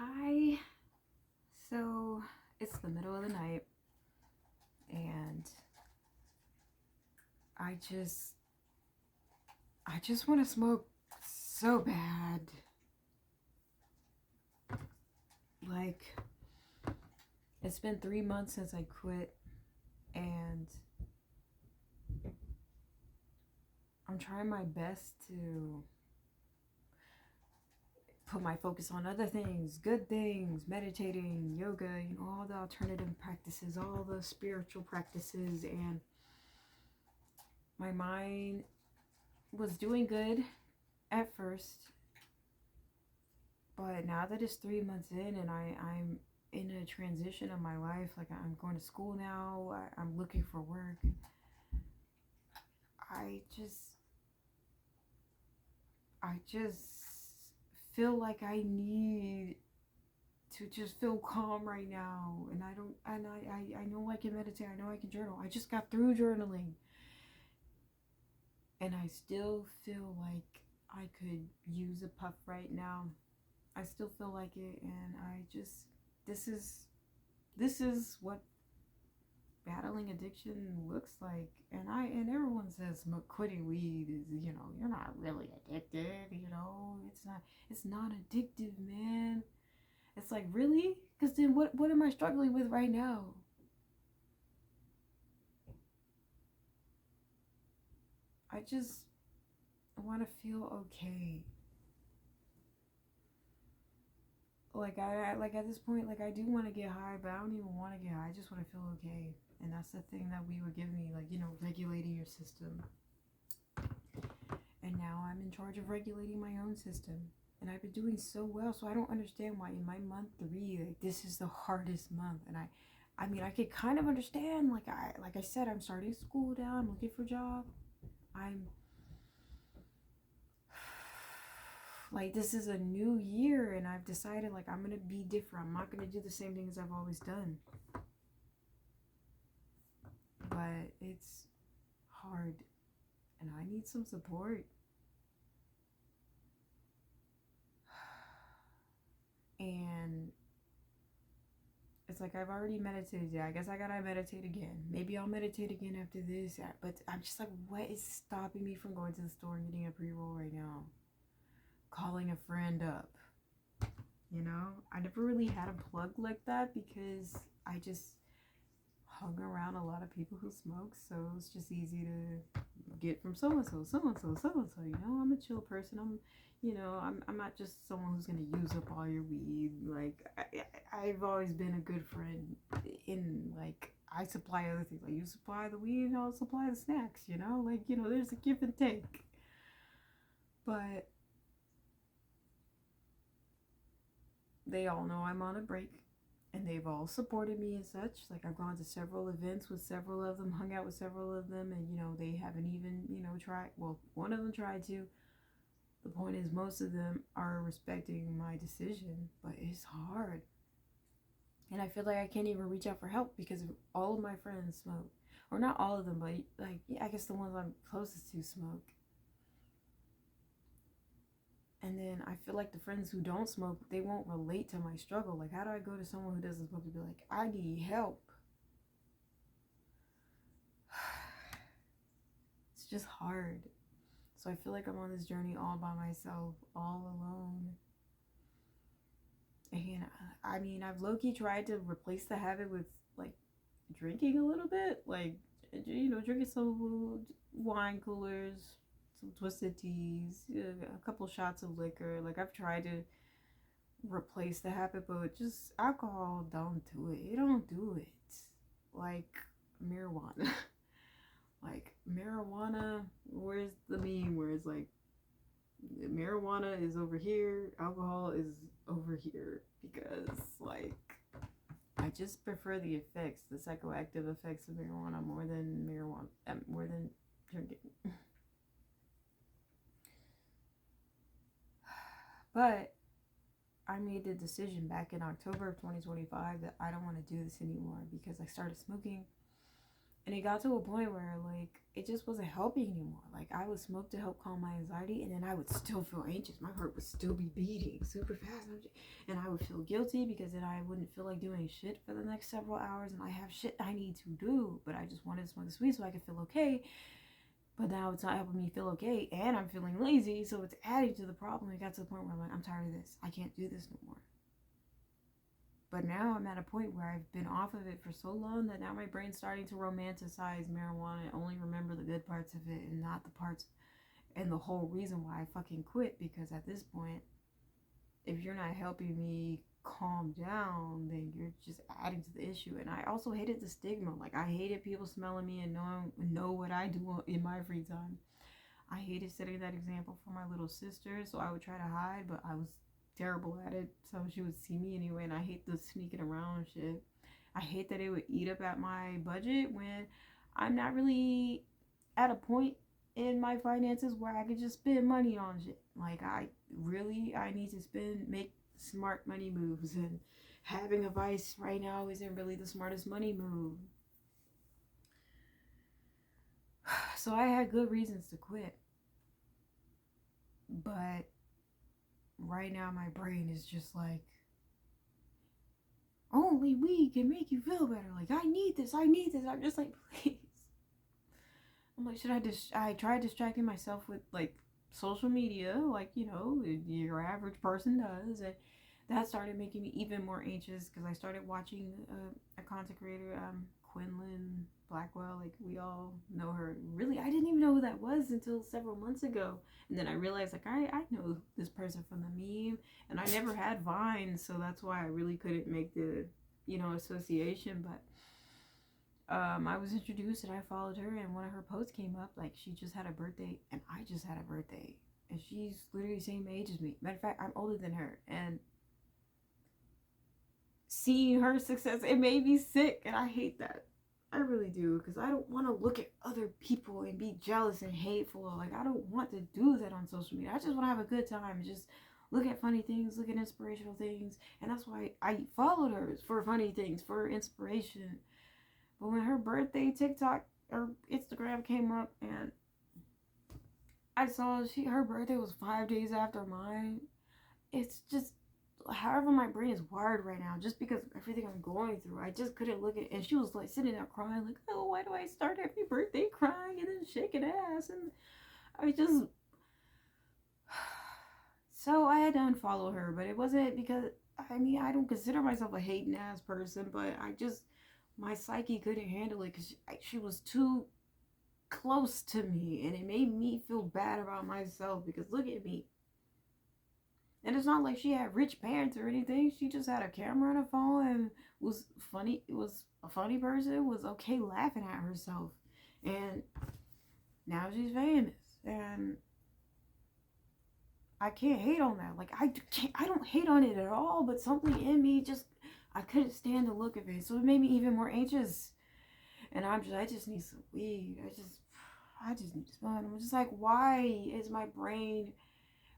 Hi. So it's the middle of the night and I just I just want to smoke so bad. Like it's been 3 months since I quit and I'm trying my best to put my focus on other things, good things, meditating, yoga, all the alternative practices, all the spiritual practices, and my mind was doing good at first. But now that it's 3 months in and I'm in a transition of my life, like I'm going to school now, I'm looking for work, I just, I just feel like I need to just feel calm right now. And I don't, and I know I can meditate, I know I can journal. I just got through journaling. And I still feel like I could use a puff right now. I still feel like it, and I just, this is this is what battling addiction looks like. And everyone says quitting weed is, you're not really addicted. It's not addictive, man. It's like, really? Because then what am I struggling with right now? I just want to feel okay. Like like at this point, like I do want to get high, but I don't even want to get high. I just want to feel okay. And that's the thing that we were giving me, like, regulating your system. And now I'm in charge of regulating my own system. And I've been doing so well, so I don't understand why in my month 3, like, this is the hardest month. And I mean, I could kind of understand. Like I said, I'm starting school now. I'm looking for a job. I'm like, this is a new year, and I've decided, like, I'm gonna be different. I'm not gonna do the same things I've always done. But it's hard, and I need some support. And it's like I've already meditated. Yeah, I guess I gotta meditate again. Maybe I'll meditate again after this. But I'm just like, what is stopping me from going to the store and getting a pre-roll right now? Calling a friend up. I never really had a plug like that because I just hung around a lot of people who smoke, so it's just easy to get from so and so, so and so, so and so. I'm a chill person. I'm not just someone who's gonna use up all your weed. Like I've always been a good friend. In like I supply other things. Like you supply the weed, and I'll supply the snacks. There's a give and take. But they all know I'm on a break, and they've all supported me and such. Like I've gone to several events with several of them, hung out with several of them, and they haven't even tried. Well, one of them tried to. The point is, most of them are respecting my decision, but it's hard. And I feel like I can't even reach out for help because all of my friends smoke. Or not all of them, but like, yeah, I guess the ones I'm closest to smoke. And then I feel like the friends who don't smoke, they won't relate to my struggle. Like, how do I go to someone who doesn't smoke and be like, I need help? It's just hard. So I feel like I'm on this journey all by myself, all alone. And I mean, I've low-key tried to replace the habit with like drinking a little bit, like drinking some wine coolers, some twisted teas, a couple shots of liquor. Like I've tried to replace the habit, but just alcohol don't do it. It don't do it. Like marijuana. Like marijuana, where's the meme where it's like marijuana is over here, alcohol is over here, because like I just prefer the effects, the psychoactive effects of marijuana more than drinking. But I made the decision back in October of 2025 that I don't want to do this anymore because I started smoking And it got to a point where, like, it just wasn't helping anymore. Like, I would smoke to help calm my anxiety, and then I would still feel anxious. My heart would still be beating super fast. And I would feel guilty because then I wouldn't feel like doing shit for the next several hours. And I have shit I need to do, but I just wanted to smoke this weed so I could feel okay. But now it's not helping me feel okay, and I'm feeling lazy, so it's adding to the problem. It got to the point where I'm like, I'm tired of this. I can't do this no more. But now I'm at a point where I've been off of it for so long that now my brain's starting to romanticize marijuana and only remember the good parts of it and not the parts and the whole reason why I fucking quit. Because at this point, if you're not helping me calm down, then you're just adding to the issue. And I also hated the stigma. Like, I hated people smelling me and know what I do in my free time. I hated setting that example for my little sister, so I would try to hide, but I was terrible at it, so she would see me anyway. And I hate the sneaking around shit. I hate that it would eat up at my budget when I'm not really at a point in my finances where I could just spend money on shit. Like, I need to make smart money moves, and having a vice right now isn't really the smartest money move. So I had good reasons to quit, but right now my brain is just like, only weed can make you feel better. Like, I need this. I'm just like, please. I'm like, I tried distracting myself with, like, social media, like, your average person does, and that started making me even more anxious because I started watching a content creator, Quinlan Blackwell. Like, we all know her. Really, I didn't even know who that was until several months ago. And then I realized, like, I know this person from the meme, and I never had Vine, so that's why I really couldn't make the, association. But I was introduced and I followed her, and one of her posts came up, like, she just had a birthday, and I just had a birthday. And she's literally the same age as me. Matter of fact, I'm older than her. And seeing her success, it made me sick, and I hate that. I really do, because I don't want to look at other people and be jealous and hateful. Like, I don't want to do that on social media. I just want to have a good time, just look at funny things, look at inspirational things. And that's why I followed her, for funny things, for inspiration. But when her birthday TikTok or Instagram came up, and I saw her birthday was 5 days after mine, it's just, however my brain is wired right now, just because of everything I'm going through, I just couldn't look at it. And she was like sitting there crying, like, oh, why do I start every birthday crying and then shaking ass? And I just, so I had to unfollow her. But it wasn't because, I don't consider myself a hating ass person, but my psyche couldn't handle it because she was too close to me, and it made me feel bad about myself. Because look at me. And it's not like she had rich parents or anything. She just had a camera and a phone and was funny. It was a funny person, was okay laughing at herself. And now she's famous. And I can't hate on that. Like, I don't hate on it at all, but something in me just, I couldn't stand the look of it. So it made me even more anxious. And I just need some weed. I just need fun. I'm just like, why is my brain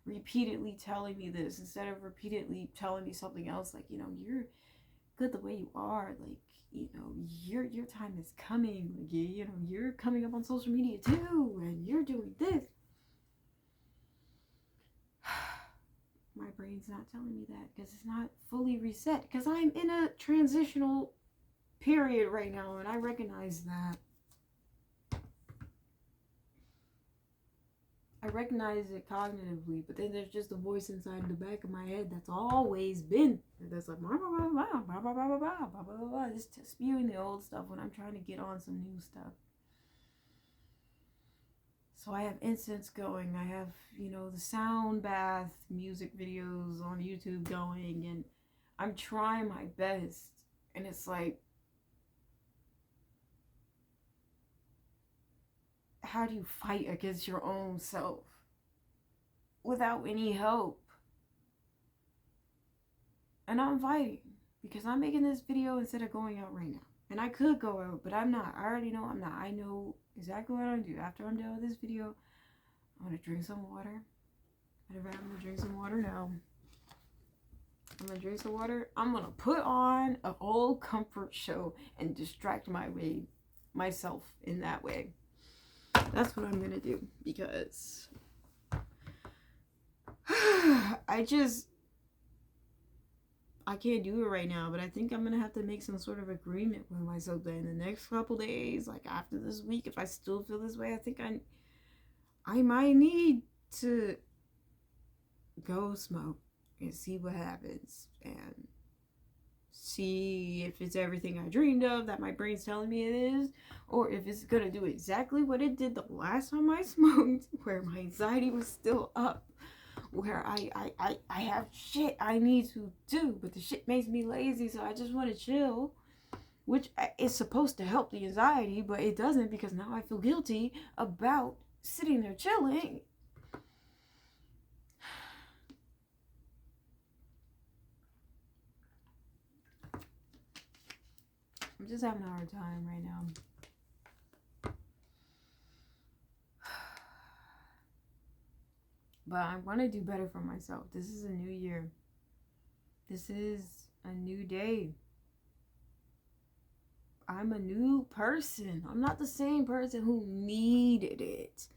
repeatedly telling me this instead of repeatedly telling me something else? Like, you're good the way you are. Like, your time is coming. Like, you're coming up on social media too, and you're doing this. My brain's not telling me that because it's not fully reset, because I'm in a transitional period right now, and I recognize that. I recognize it cognitively, but then there's just a voice inside the back of my head that's always been, that's like, blah, blah, blah, blah, blah, blah, blah, blah, blah, blah, blah, blah, just spewing the old stuff when I'm trying to get on some new stuff. So I have incense going. I have, the sound bath music videos on YouTube going, and I'm trying my best. And it's like, how do you fight against your own self without any help? And I'm fighting because I'm making this video instead of going out right now. And I could go out, but I'm not. I already know I'm not. I know exactly what I'm gonna do. After I'm done with this video, I'm gonna drink some water. I'm gonna drink some water now. I'm gonna drink some water. I'm gonna put on an old comfort show and distract my myself in that way. That's what I'm gonna do, because I can't do it right now, but I think I'm gonna have to make some sort of agreement with myself that in the next couple days, like after this week, if I still feel this way, I think I might need to go smoke and see what happens, and see if it's everything I dreamed of that my brain's telling me it is, or if it's gonna do exactly what it did the last time I smoked, where my anxiety was still up, where I have shit I need to do, but the shit makes me lazy, so I just want to chill, which is supposed to help the anxiety, but it doesn't, because now I feel guilty about sitting there chilling. I'm just having a hard time right now. But I want to do better for myself. This is a new year. This is a new day. I'm a new person. I'm not the same person who needed it.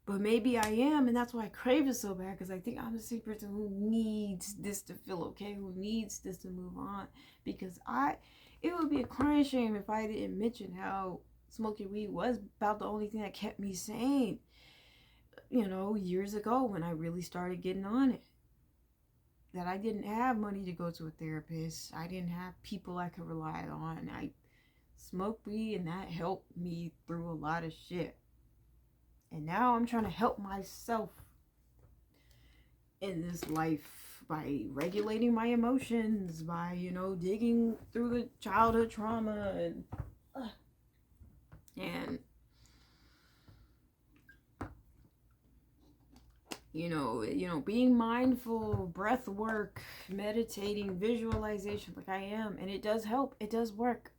But maybe I am, and that's why I crave it so bad, because I think I'm the same person who needs this to feel okay, who needs this to move on. Because it would be a crying shame if I didn't mention how smoking weed was about the only thing that kept me sane. You know, years ago when I really started getting on it. That I didn't have money to go to a therapist. I didn't have people I could rely on. I smoked weed, and that helped me through a lot of shit. And now I'm trying to help myself in this life by regulating my emotions, by, you know, digging through the childhood trauma and you know, being mindful, breath work, meditating, visualization, like I am, and it does help. It does work.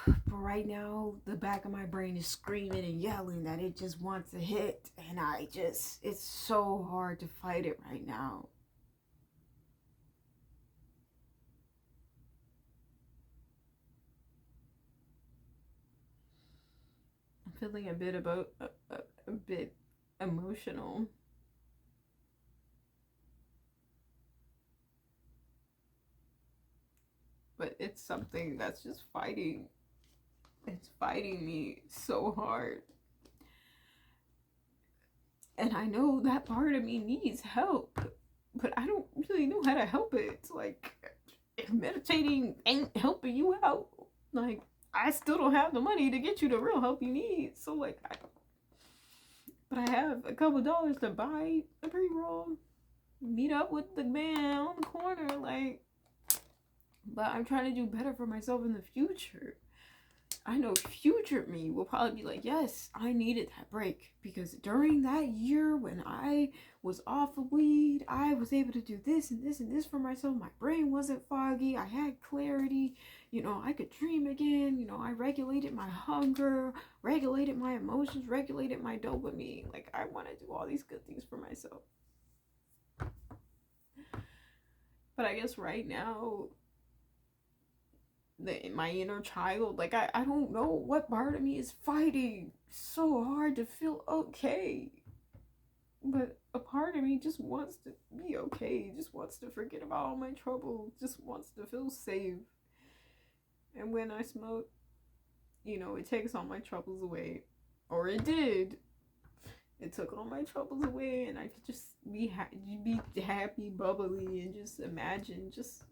But right now, the back of my brain is screaming and yelling that it just wants to hit, and it's so hard to fight it right now. I'm feeling a bit emotional. But it's something that's just fighting. It's fighting me so hard. And I know that part of me needs help, but I don't really know how to help it. It's like, if meditating ain't helping you out, like, I still don't have the money to get you the real help you need. So, like, but I have a couple dollars to buy a pre-roll, meet up with the man on the corner, like, but I'm trying to do better for myself in the future. I know future me will probably be like, yes, I needed that break, because during that year when I was off of weed, I was able to do this and this and this for myself. My brain wasn't foggy. I had clarity. You know, I could dream again. You know, I regulated my hunger, regulated my emotions, regulated my dopamine. Like, I want to do all these good things for myself. But I guess right now, my inner child, like, I don't know what part of me is fighting so hard to feel okay, but a part of me just wants to be okay, just wants to forget about all my trouble, just wants to feel safe. And when I smoke, you know, it takes all my troubles away, or it did. It took all my troubles away, and I could just be happy, bubbly, and just imagine just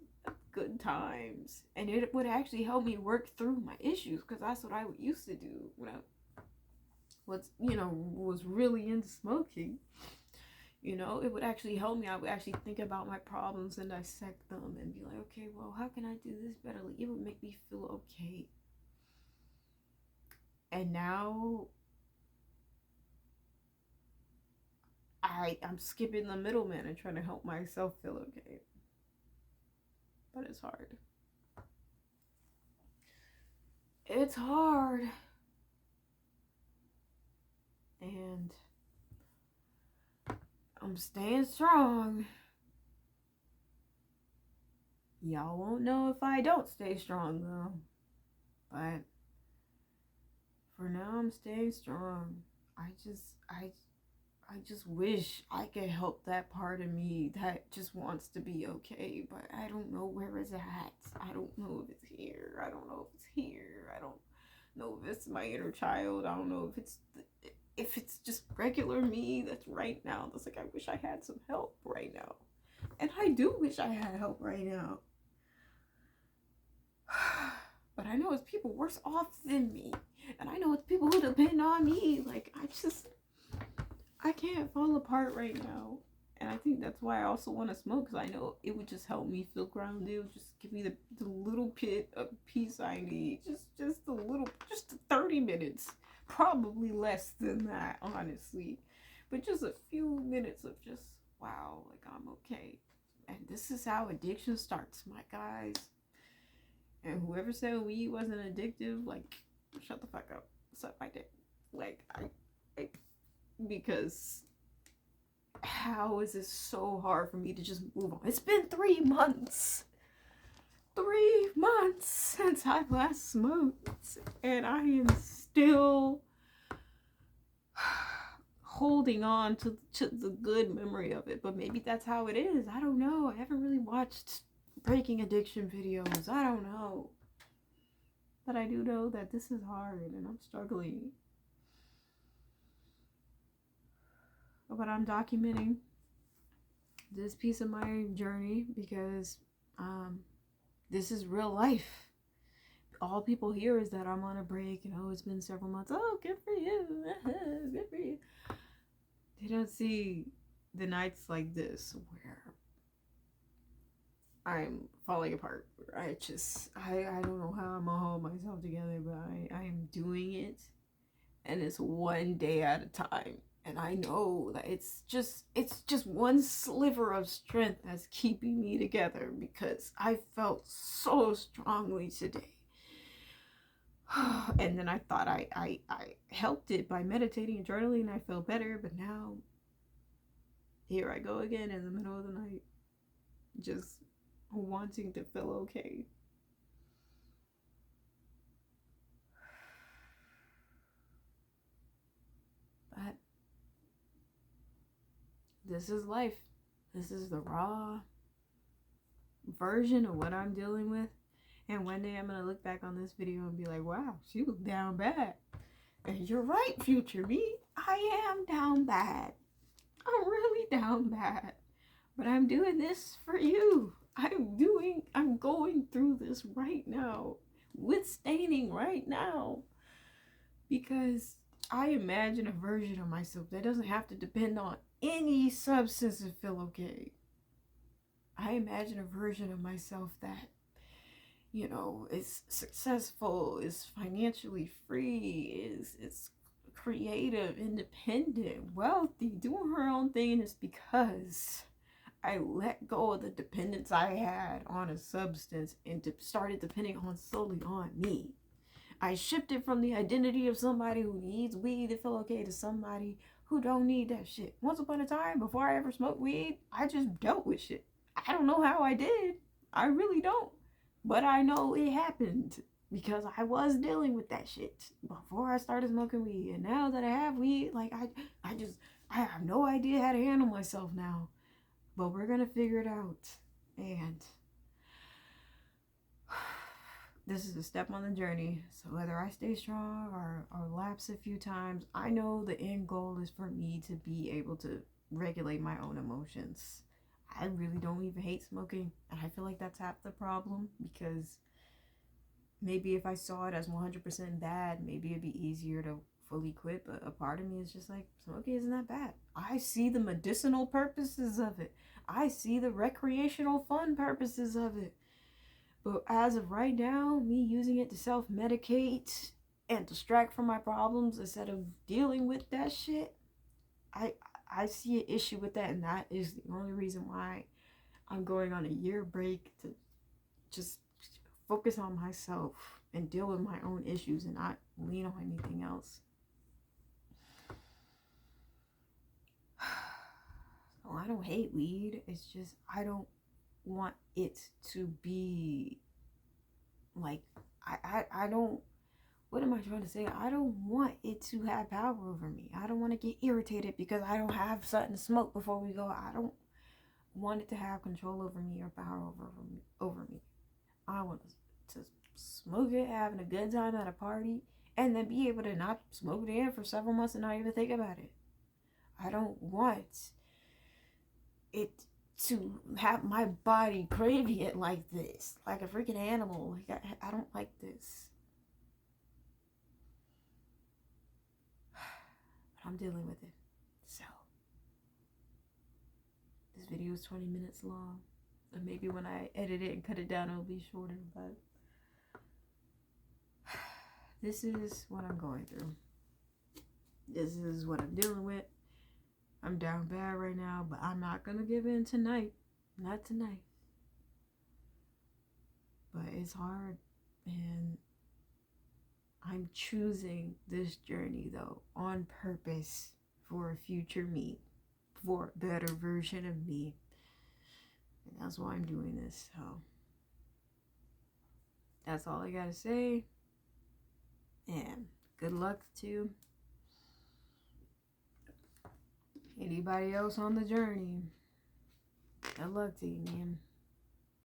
good times. And it would actually help me work through my issues, because that's what I used to do when I was really into smoking. You know, it would actually help me. I would actually think about my problems and dissect them and be like, okay, well, how can I do this better? Like, it would make me feel okay. And now I'm skipping the middleman and trying to help myself feel okay. But it's hard. It's hard. And I'm staying strong. Y'all won't know if I don't stay strong, though. But for now I'm staying strong. I just wish I could help that part of me that just wants to be okay, but I don't know where it's at. I don't know if it's here. I don't know if it's here. I don't know if it's my inner child. I don't know if it's just regular me that's right now. That's like, I wish I had some help right now. And I do wish I had help right now. But I know it's people worse off than me. And I know it's people who depend on me. Like, I can't fall apart right now. And I think that's why I also want to smoke, because I know it would just help me feel grounded. It would just give me the little bit of peace I need. Just a little, just 30 minutes. Probably less than that, honestly. But just a few minutes of just, wow, like I'm okay. And this is how addiction starts, my guys. And whoever said weed wasn't addictive, like, shut the fuck up. Suck my dick. Like, because how is it so hard for me to just move on? It's been 3 months. 3 months since I last smoked. And I am still holding on to the good memory of it. But maybe that's how it is. I don't know. I haven't really watched breaking addiction videos. I don't know. But I do know that this is hard and I'm struggling. But I'm documenting this piece of my journey because this is real life. All people hear is that I'm on a break and, oh, it's been several months. Oh, good for you. Good for you. They don't see the nights like this where I'm falling apart. I don't know how I'm gonna hold myself together, but I am doing it, and it's one day at a time. And I know that it's just one sliver of strength that's keeping me together, because I felt so strongly today. And then I thought I helped it by meditating and journaling, and I felt better. But now here I go again in the middle of the night, just wanting to feel okay. But this is life. This is the raw version of what I'm dealing with. And one day I'm going to look back on this video and be like, wow, she was down bad. And you're right, future me. I am down bad. I'm really down bad. But I'm doing this for you. I'm going through this right now. Withstanding right now. Because I imagine a version of myself that doesn't have to depend on any substance to feel okay. I imagine a version of myself that, you know, is successful, is financially free, is creative, independent, wealthy, doing her own thing. And it's because I let go of the dependence I had on a substance and started depending solely on me. I shifted from the identity of somebody who needs weed to feel okay to somebody who don't need that shit. Once upon a time, before I ever smoked weed, I just dealt with shit. I don't know how I did. I really don't. But I know it happened because I was dealing with that shit before I started smoking weed. And now that I have weed, like I have no idea how to handle myself now. But we're gonna figure it out. And this is a step on the journey. So whether I stay strong or lapse a few times, I know the end goal is for me to be able to regulate my own emotions. I really don't even hate smoking. And I feel like that's half the problem, because maybe if I saw it as 100% bad, maybe it'd be easier to fully quit. But a part of me is just like, smoking isn't that bad. I see the medicinal purposes of it. I see the recreational fun purposes of it. But as of right now, me using it to self-medicate and distract from my problems instead of dealing with that shit, I see an issue with that. And that is the only reason why I'm going on a year break, to just focus on myself and deal with my own issues and not lean on anything else. So I don't hate weed. It's just I don't want it to be like, I don't what am I trying to say? I don't want it to have power over me. I don't want to get irritated because I don't have something to smoke before we go. I don't want it to have control over me or power over me. I want to smoke it, having a good time at a party, and then be able to not smoke it in for several months and not even think about it. I don't want it to have my body craving it like this, like a freaking animal. Like I don't like this. But I'm dealing with it. So this video is 20 minutes long. Or maybe when I edit it and cut it down, it'll be shorter. But this is what I'm going through. This is what I'm dealing with. I'm down bad right now, but I'm not gonna give in tonight. Not tonight. But it's hard, and I'm choosing this journey though on purpose for a future me, for a better version of me. And that's why I'm doing this. So that's all I gotta say. And good luck to anybody else on the journey. Good luck to you, man.